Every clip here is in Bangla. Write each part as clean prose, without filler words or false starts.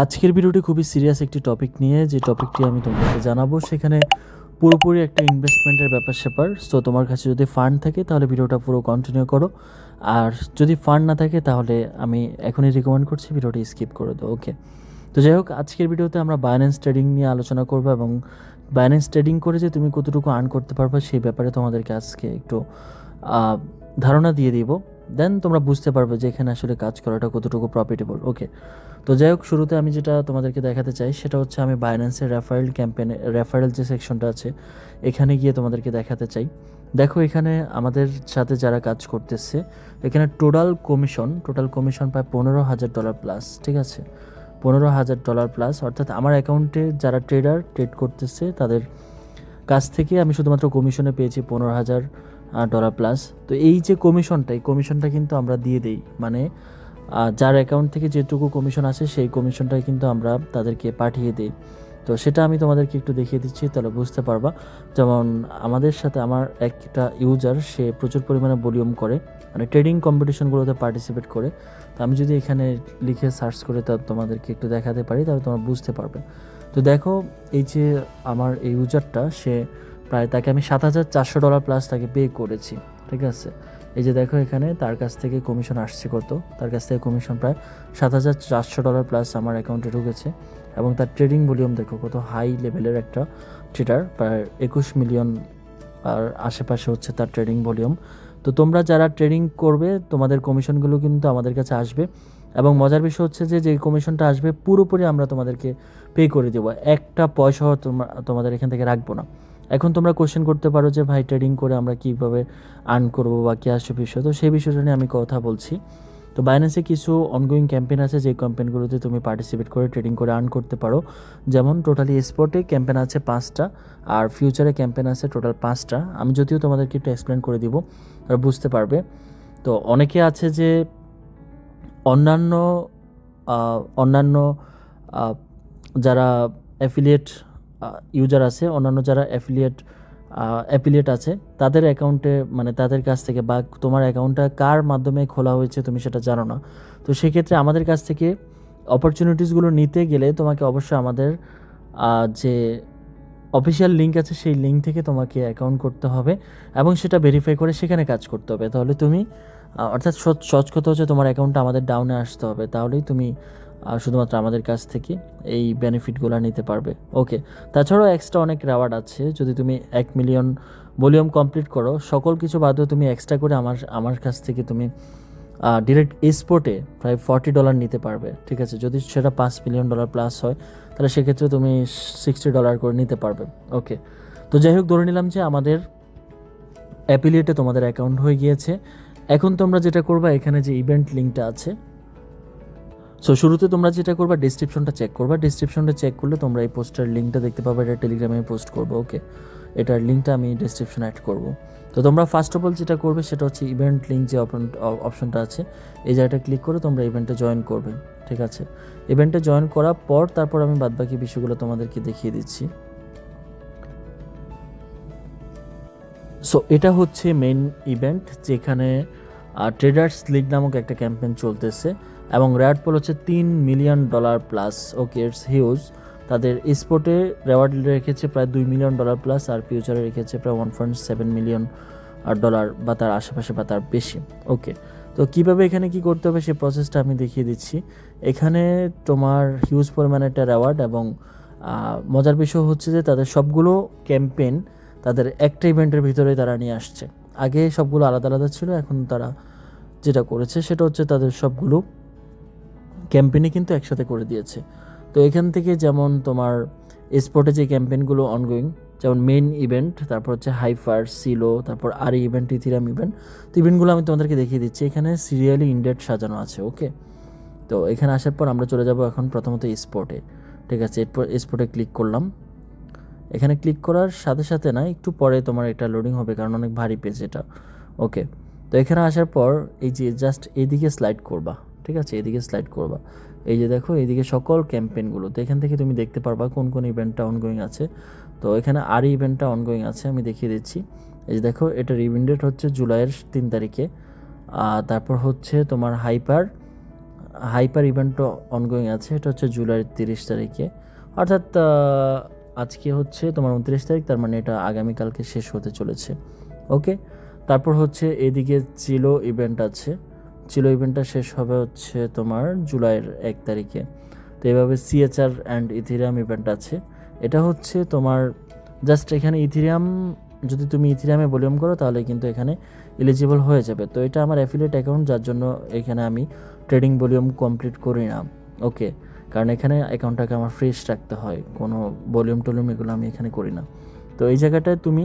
আজকের ভিডিওটি খুবই সিরিয়াস একটি টপিক নিয়ে, যে টপিকটি আমি তোমাদেরকে জানাবো সেখানে পুরোপুরি একটা ইনভেস্টমেন্টের ব্যাপার-স্যাপার। সো তোমার কাছে যদি ফান্ড থাকে তাহলে ভিডিওটা পুরো কন্টিনিউ করো, আর যদি ফান্ড না থাকে তাহলে আমি এখনই রিকমেন্ড করছি ভিডিওটি স্কিপ করে দাও। ওকে, তো যাই হোক, আজকের ভিডিওতে আমরা বাইন্যান্স ট্রেডিং নিয়ে আলোচনা করবো এবং বাইন্যান্স ট্রেডিং করে যে তুমি কতটুকু আর্ন করতে পারবে সেই ব্যাপারে তোমাদেরকে আজকে একটু ধারণা দিয়ে দিব। দেন তোমরা বুঝতে পারবে যে এখানে আসলে কাজ করাটা কতটুকু প্রফিটেবল। ওকে, তো যাই হোক, শুরুতে আমি যেটা তোমাদেরকে দেখাতে চাই সেটা হচ্ছে আমি বাইন্যান্সের রেফারেল যে সেকশনটা আছে এখানে গিয়ে তোমাদেরকে দেখাতে চাই। দেখো, এখানে আমাদের সাথে যারা কাজ করতেছে এখানে টোটাল কমিশন প্রায় $15,000 প্লাস। ঠিক আছে, $15,000 প্লাস, অর্থাৎ আমার অ্যাকাউন্টে যারা ট্রেড করতেছে তাদের কাছ থেকে আমি শুধুমাত্র কমিশনে পেয়েছি $15,000 প্লাস। তো এই যে কমিশনটা কিন্তু আমরা দিয়ে দিই, মানে যার অ্যাকাউন্ট থেকে যেটুকু কমিশন আসে সেই কমিশনটাই কিন্তু আমরা তাদেরকে পাঠিয়ে দিই। তো সেটা আমি তোমাদেরকে একটু দেখিয়ে দিচ্ছি, তাহলে বুঝতে পারবা। যেমন আমাদের সাথে আমার একটা ইউজার, সে প্রচুর পরিমাণে ভলিউম করে, মানে ট্রেডিং কম্পিটিশনগুলোতে পার্টিসিপেট করে। তো আমি যদি এখানে লিখে সার্চ করে তা তোমাদেরকে একটু দেখাতে পারি তাহলে তোমরা বুঝতে পারবে। তো দেখো, এই যে আমার এই ইউজারটা, সে প্রায় তাকে আমি $7,400 প্লাস তাকে পে করেছি। ঠিক আছে, এই যে দেখো এখানে তার কাছ থেকে কমিশন আসছে কত, তার কাছ থেকে কমিশন প্রায় $7,400 প্লাস আমার অ্যাকাউন্টে ঢুকেছে। এবং তার ট্রেডিং ভলিউম দেখো কত হাই লেভেলের একটা ট্রেডার, প্রায় 21 মিলিয়ন আর আশেপাশে হচ্ছে তার ট্রেডিং ভলিউম। তো তোমরা যারা ট্রেডিং করবে তোমাদের কমিশনগুলো কিন্তু আমাদের কাছে আসবে, এবং মজার বিষয় হচ্ছে যে কমিশনটা আসবে পুরোপুরি আমরা তোমাদেরকে পে করে দেবো, একটা পয়সাও তোমাদের এখান থেকে রাখবো না। এখন তোমরা কোশ্চেন করতে পারো যে ভাই, ট্রেডিং করে আমরা কীভাবে আর্ন করবো বা কী আসে বিষয়, তো সেই বিষয়টা নিয়ে আমি কথা বলছি। তো বাইন্যান্সে কিছু অনগোয়িং ক্যাম্পেইন আছে, যে ক্যাম্পেইনগুলোতে তুমি পার্টিসিপেট করে ট্রেডিং করে আর্ন করতে পারো। যেমন টোটালি স্পটে ক্যাম্পেইন আছে 5টা, আর ফিউচারে ক্যাম্পেইন আছে টোটাল 5টা। আমি যদিও তোমাদেরকে একটু এক্সপ্লেন করে দিব আর বুঝতে পারবে। তো অনেকে আছে যে অন্যান্য যারা অ্যাফিলিয়েট ইউজার আছে, অন্যান্য যারা অ্যাফিলিয়েট আছে তাদের অ্যাকাউন্টে, মানে তাদের কাছ থেকে, বা তোমার অ্যাকাউন্টটা কার মাধ্যমে খোলা হয়েছে তুমি সেটা জানো না। তো সেক্ষেত্রে আমাদের কাছ থেকে অপরচুনিটিসগুলো নিতে গেলে তোমাকে অবশ্যই আমাদের যে অফিসিয়াল লিঙ্ক আছে সেই লিঙ্ক থেকে তোমাকে অ্যাকাউন্ট করতে হবে এবং সেটা ভেরিফাই করে সেখানে কাজ করতে হবে। তাহলে তুমি অর্থাৎ সহজ কথা হচ্ছে তোমার অ্যাকাউন্টটা আমাদের ডাউনে আসতে হবে, তাহলেই তুমি শুধুমাত্র আমাদের কাছ থেকে এই বেনিফিটগুলো নিতে পারবে। ওকে, তাছাড়াও এক্সট্রা অনেক রেওয়ার্ড আছে। যদি তুমি 1 মিলিয়ন ভলিউম কমপ্লিট করো, সকল কিছু বাদেও তুমি এক্সট্রা করে আমার কাছ থেকে তুমি ডিরেক্ট স্পটে প্রায় $40 নিতে পারবে। ঠিক আছে, যদি সেটা $5 মিলিয়ন প্লাস হয় তাহলে সেক্ষেত্রে তুমি $60 করে নিতে পারবে। ওকে, তো যাই হোক, ধরে নিলাম যে আমাদের অ্যাফিলিয়েটে তোমাদের অ্যাকাউন্ট হয়ে গিয়েছে। এখন তোমরা যেটা করবা, এখানে যে ইভেন্ট লিঙ্কটা আছে, সো শুরুতে তোমরা যেটা করবা ডিসক্রিপশনটা চেক করলে তোমরা এই পোস্টার লিঙ্কটা দেখতে পাবে, এটা টেলিগ্রামে পোস্ট করবো। ওকে, এটার লিঙ্কটা আমি ডিসক্রিপশনে অ্যাড করবো। তো তোমরা ফার্স্ট অফ অল যেটা করবে সেটা হচ্ছে ইভেন্ট লিঙ্ক যে অপশনটা আছে, এই জায়গাটা ক্লিক করে তোমরা ইভেন্টে জয়েন করবে। ঠিক আছে, ইভেন্টে জয়েন করার পর তারপর আমি বাদবাকি বিষয়গুলো তোমাদেরকে দেখিয়ে দিচ্ছি। সো এটা হচ্ছে মেইন ইভেন্ট, যেখানে ট্রেডার্স লিগ নামক একটা ক্যাম্পেইন চলতেছে এবং রেওয়ার্ড পোল হচ্ছে $3 million plus. Okay, it's huge. তাদের স্পোর্টে রেওয়ার্ড রেখেছে প্রায় $2 মিলিয়ন প্লাস, আর ফিউচারে রেখেছে প্রায় $1.7 মিলিয়ন বা তার আশেপাশে বা তার বেশি। ওকে, তো কীভাবে এখানে কি করতে হবে সেই প্রসেসটা আমি দেখিয়ে দিচ্ছি। এখানে তোমার হিউজ পরিমাণে একটা রেওয়ার্ড, এবং মজার বিষয় হচ্ছে যে তাদের সবগুলো ক্যাম্পেইন তাদের একটা ইভেন্টের ভিতরে তারা নিয়ে আসছে। আগে সবগুলো আলাদা আলাদা ছিল, এখন তারা যেটা করেছে সেটা হচ্ছে তাদের সবগুলো ক্যাম্পেইনই কিন্তু একসাথে করে দিয়েছে। তো এখান থেকে যেমন তোমার স্পটে যে ক্যাম্পেইনগুলো অনগোয়িং, যেমন মেইন ইভেন্ট, তারপর হচ্ছে হাইফার, সিলো, তারপর আরি ইভেন্ট, ইথিরাম ইভেন্ট, তো ইভেন্টগুলো আমি তোমাদেরকে দেখিয়ে দিচ্ছি। এখানে সিরিয়ালি ইন্ডেট সাজানো আছে। ওকে, তো এখানে আসার পর আমরা চলে যাব এখন প্রথমত স্পটে। ঠিক আছে, এরপর স্পটে ক্লিক করলাম। এখানে ক্লিক করার সাথে সাথে না, একটু পরে তোমার এটা লোডিং হবে, কারণ অনেক ভারী পেজ এটা। ওকে, তো এখানে আসার পর এই যে জাস্ট এইদিকে স্লাইড করবা। ঠিক আছে, এদিকে স্লাইড করবা। এই যে দেখো এইদিকে সকল ক্যাম্পেইনগুলো, তো এখান থেকে তুমি দেখতে পারবা কোন কোন ইভেন্টটা অনগোয়িং আছে। তো এখানে আরই ইভেন্টটা অনগোয়িং আছে, আমি দেখিয়ে দিচ্ছি। এই যে দেখো, এটার ইভেন্ট ডেট হচ্ছে জুলাইয়ের 3 তারিখে। তারপর হচ্ছে তোমার হাইপার হাইপার ইভেন্টও অনগোয়িং আছে, এটা হচ্ছে জুলাইয়ের 30 তারিখে, অর্থাৎ আজকে হচ্ছে তোমার 29 তারিখ, তার মানে এটা আগামীকালকে শেষ হতে চলেছে। ওকে, তারপর হচ্ছে এদিকে চিলো ইভেন্ট আছে, চিলো ইভেন্টটা শেষ হবে হচ্ছে তোমার জুলাইয়ের 1 তারিখে। তো এভাবে সিএচআর অ্যান্ড ইথিরিয়াম ইভেন্ট আছে, এটা হচ্ছে তোমার জাস্ট এখানে ইথিরিয়াম, যদি তুমি ইথিরিয়ামে ভলিউম করো তাহলে কিন্তু এখানে এলিজিবল হয়ে যাবে। তো এটা আমার অ্যাফিলিয়েট অ্যাকাউন্ট, যার জন্য এখানে আমি ট্রেডিং ভলিউম কমপ্লিট করি না। ওকে, কারণ এখানে অ্যাকাউন্টটাকে আমার ফ্রেশ রাখতে হয়, কোনো ভলিউম টলিউম এগুলো আমি এখানে করি না। তো এই জায়গাটায় তুমি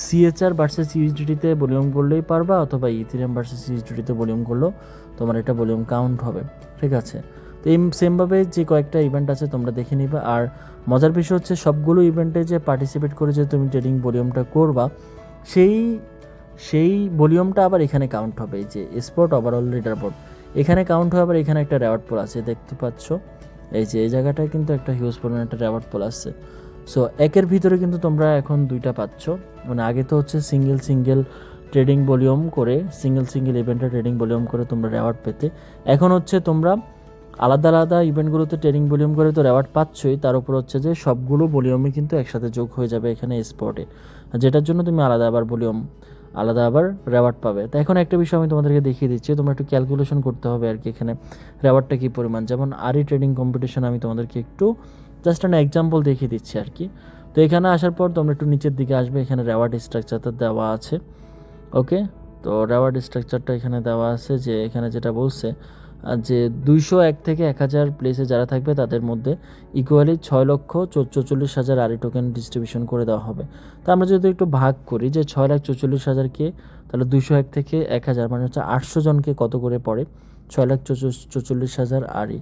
সিএচআর ভার্সেস ইউএসডিটিতে ভলিউম করলেই পারবা, অথবা ইথিরিয়াম ভার্সেস ইউএসডিটিতে ভলিউম করলেও তোমার এটা ভলিউম কাউন্ট হবে। ঠিক আছে, তো এই সেমভাবে যে কয়েকটা ইভেন্ট আছে তোমরা দেখে নিবে। আর মজার বিষয় হচ্ছে সবগুলো ইভেন্টে যে পার্টিসিপেট করে যে তুমি ট্রেডিং ভলিউমটা করবা, সেই ভলিউমটা আবার এখানে কাউন্ট হবে। এই যে স্পোর্ট ওভারঅল লিডার বোর্ড এখানে কাউন্ট হবে, আবার এখানে একটা রেওয়ার্ড পোল আছে, দেখতে পাচ্ছ এই যে এই জায়গাটায় কিন্তু একটা হিউজ পরিমাণ একটা রেওয়ার্ড পোল আছে। সো একের ভিতরে কিন্তু তোমরা এখন দুইটা পাচ্ছ, মানে আগে তো হচ্ছে সিঙ্গেল ট্রেডিং ভলিউম করে, সিঙ্গেল ইভেন্টে ট্রেডিং ভলিউম করে তোমরা রেওয়ার্ড পেতে, এখন হচ্ছে তোমরা আলাদা ইভেন্টগুলোতে ট্রেডিং ভলিউম করে তো রেওয়ার্ড পাচ্ছই, তার উপর হচ্ছে যে সবগুলো ভলিউমই কিন্তু একসাথে যোগ হয়ে যাবে এখানে স্পটে, যেটার জন্য তুমি আলাদা আবার রেওয়ার্ড পাবে। তো এখন একটা বিষয় আমি তোমাদেরকে দেখিয়ে দিচ্ছি, তোমরা একটু ক্যালকুলেশন করতে হবে আর কি, এখানে রেওয়ার্ডটা কী পরিমাণ। যেমন আরই ট্রেডিং কম্পিটিশন আমি তোমাদেরকে একটু জাস্ট একটা এক্সাম্পল দেখিয়ে দিচ্ছি আর কি। তো এখানে আসার পর তোমরা একটু নিচের দিকে আসবে, এখানে রেওয়ার্ড স্ট্রাকচারটা দেওয়া আছে। ওকে, তো রেওয়ার্ড স্ট্রাকচারটা এখানে দেওয়া আছে, যে এখানে যেটা বলছে যে 201 থেকে 1000 প্লেসে যারা থাকবে তাদের মধ্যে ইকুয়ালি 6,44,000 আরি টোকেন ডিস্ট্রিবিউশন করে দেওয়া হবে। তো আমরা যদি একটু ভাগ করি যে 6,44,000কে, তাহলে 201 থেকে 1000 মানে হচ্ছে 800 জনকে কত করে পড়ে, 6,44,000 আরি।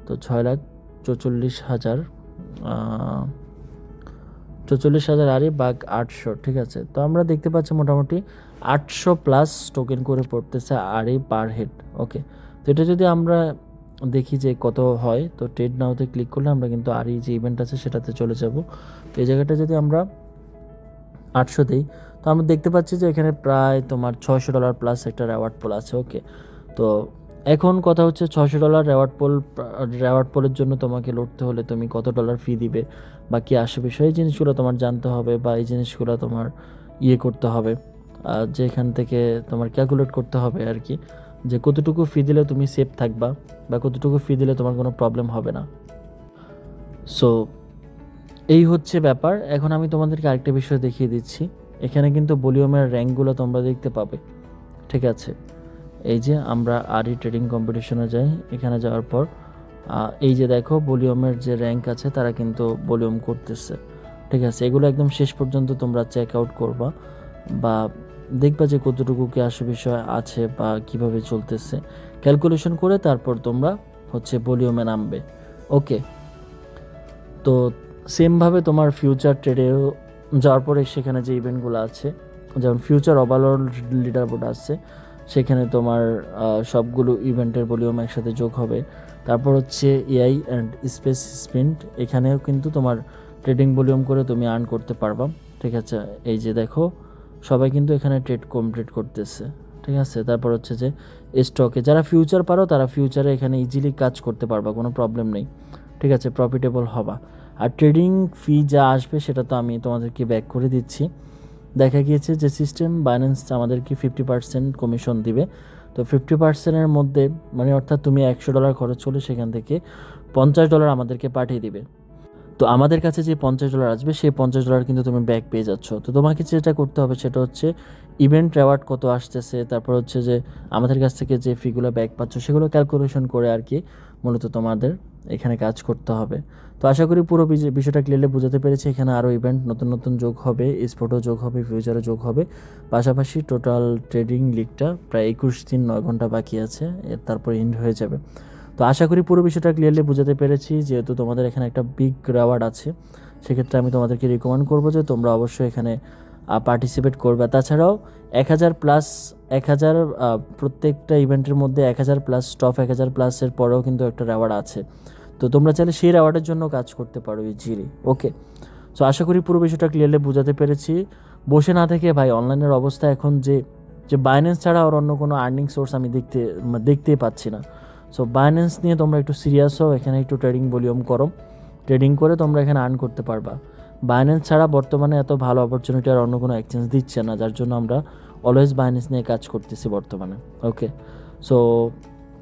তো 6,44,000 আরি বাঘ 800, ঠিক আছে। তো আমরা দেখতে পাচ্ছি মোটামুটি 800+ টোকেন করে পড়তেছে আরি পার হেড। ওকে, তো এটা যদি আমরা দেখি যে কত হয়, তো ট্রেড নাওতে ক্লিক করলে আমরা কিন্তু আরই যে ইভেন্ট আছে সেটাতে চলে যাব। তো এই জায়গাটা যদি আমরা 800 দিই, তো আমরা দেখতে পাচ্ছি যে এখানে প্রায় তোমার $600+ একটা রেওয়ার্ড পোল আছে। ওকে, তো এখন কথা হচ্ছে $600 রেওয়ার্ড পোলের জন্য তোমাকে লড়তে হলে তুমি কত ডলার ফি দিবে বা কী আসবে, সেই জিনিসগুলো তোমার জানতে হবে, বা এই জিনিসগুলো তোমার করতে হবে, যে এখান থেকে তোমার ক্যালকুলেট করতে হবে আর কি, যে কতটুকু ফি দিলে তুমি সেফ থাকবা বা কতটুকু ফি দিলে তোমার কোনো প্রবলেম হবে না। সো এই হচ্ছে ব্যাপার। এখন আমি তোমাদেরকে আরেকটা বিষয় দেখিয়ে দিচ্ছি, এখানে কিন্তু ভলিউমের র্যাঙ্কগুলো তোমরা দেখতে পাবে। ঠিক আছে, এই যে আমরা আরই ট্রেডিং কম্পিটিশনে যাই, এখানে যাওয়ার পর এই যে দেখো ভলিউমের যে র্যাঙ্ক আছে তারা কিন্তু ভলিউম করতেছে। ঠিক আছে, এগুলো একদম শেষ পর্যন্ত তোমরা চেক আউট করবা বা দেখবা যে কতটুকু কি বিষয় আছে বা কিভাবে চলতেছে, ক্যালকুলেশন করে তারপর তোমরা হচ্ছে ভলিউমে নামবে। ওকে, তো সেমভাবে তোমার ফিউচার ট্রেডেও যাওয়ার পরে সেখানে যে ইভেন্টগুলো আছে, যেমন ফিউচার ওভারঅল লিডার বোর্ড আছে, সেখানে তোমার সবগুলো ইভেন্টের ভলিউম একসাথে যোগ হবে। তারপর হচ্ছে এআই অ্যান্ড স্পেস স্প্রিন্ট, এখানেও কিন্তু তোমার ট্রেডিং ভলিউম করে তুমি আর্ন করতে পারবা। ঠিক আছে, এই যে দেখো সবাই কিন্তু এখানে ট্রেড কমপ্লিট করতেছে। ঠিক আছে, তারপর হচ্ছে যে স্টকে যারা ফিউচার পারো তারা ফিউচারে এখানে ইজিলি কাজ করতে পারবা, কোনো প্রবলেম নেই। ঠিক আছে, প্রফিটেবল হবা। আর ট্রেডিং ফি যা আসবে সেটা তো আমি তোমাদেরকে ব্যাক করে দিচ্ছি। দেখা গিয়েছে যে সিস্টেম বাইন্যান্স আমাদেরকে 50% কমিশন দিবে। তো 50%-এর মধ্যে মানে অর্থাৎ তুমি $100 খরচ করলে সেখান থেকে $50 আমাদেরকে পাঠিয়ে দিবে। তো আমাদের কাছে যে $50 আসবে সেই $50 কিন্তু তুমি ব্যাক পেয়ে যাচ্ছ। তো তোমাকে যেটা করতে হবে সেটা হচ্ছে ইভেন্ট রেওয়ার্ড কত আসতেছে, তারপর হচ্ছে যে আমাদের কাছ থেকে যে ফিগুলো ব্যাক পাচ্ছ সেগুলো ক্যালকুলেশন করে আর কি মূলত তোমাদের এখানে কাজ করতে হবে। তো আশা করি পুরো বিষয়টা ক্লিয়ারলি বোঝাতে পেরেছি। এখানে আরও ইভেন্ট নতুন যোগ হবে, স্পোর্টও যোগ হবে, ফিউচারও যোগ হবে, পাশাপাশি টোটাল ট্রেডিং লিগটা প্রায় 21 দিন 9 ঘন্টা বাকি আছে, তারপর এন্ড হয়ে যাবে। তো আশা করি পুরো বিষয়টা ক্লিয়ারলি বোঝাতে পেরেছি। যেহেতু তোমাদের এখানে একটা বিগ রেওয়ার্ড আছে, সেক্ষেত্রে আমি তোমাদেরকে রিকমেন্ড করবো যে তোমরা অবশ্যই এখানে পার্টিসিপেট করবে। তাছাড়াও 1000+, প্রত্যেকটা ইভেন্টের মধ্যে 1000+, টপ 1000+-এর পরেও কিন্তু একটা রেওয়ার্ড আছে। তো তোমরা চাইলে সেই রেওয়ার্ডের জন্য কাজ করতে পারো ইজিলি। ওকে, সো আশা করি পুরো বিষয়টা ক্লিয়ারলি বোঝাতে পেরেছি। বসে না থেকে ভাই, অনলাইনের অবস্থা এখন যে বাইন্যান্স ছাড়া আর অন্য কোনো আর্নিং সোর্স আমি দেখতেই পাচ্ছি না। সো বাইন্যান্স নিয়ে তোমরা একটু সিরিয়াস হও, এখানে একটু ট্রেডিং ভলিউম করো, ট্রেডিং করে তোমরা এখানে আর্ন করতে পারবা। বাইন্যান্স ছাড়া বর্তমানে এত ভালো অপরচুনিটি আর অন্য কোনো এক্সচেঞ্জ দিচ্ছে না, যার জন্য আমরা অলওয়েজ বাইন্যান্স নিয়ে কাজ করতেছি বর্তমানে। ওকে, সো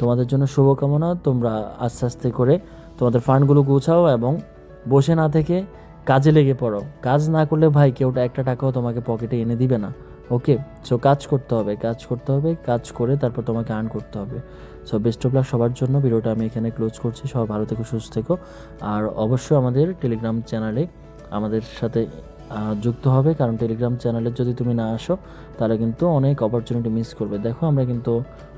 তোমাদের জন্য শুভকামনা, তোমরা আস্তে আস্তে করে তোমাদের ফান্ডগুলো গুছাও এবং বসে না থেকে কাজে লেগে পড়ো। কাজ না করলে ভাই কেউ একটা টাকাও তোমাকে পকেটে এনে দিবে না। ওকে, সো কাজ করতে হবে, কাজ করে তারপর তোমাকে আর্ন করতে হবে। সো বেস্ট অফ লাক সবার জন্য। ভিডিওটা আমি এখানে ক্লোজ করছি। সবাই ভালো থেকো, সুস্থ থেকো, আর অবশ্যই আমাদের টেলিগ্রাম চ্যানেলে আমাদের সাথে যুক্ত হবে, কারণ টেলিগ্রাম চ্যানেলে যদি তুমি না আসো তাহলে কিন্তু অনেক অপরচুনিটি মিস করবে। দেখো আমরা কিন্তু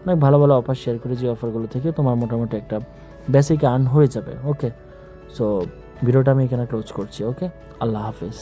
অনেক ভালো ভালো অফার শেয়ার করি, যে অফারগুলো থেকে তোমার মোটামুটি একটা বেসিক আর্ন হয়ে যাবে। ওকে, সো ভিডিওটা আমি এখানে ক্লোজ করছি। ওকে, আল্লাহ হাফেজ।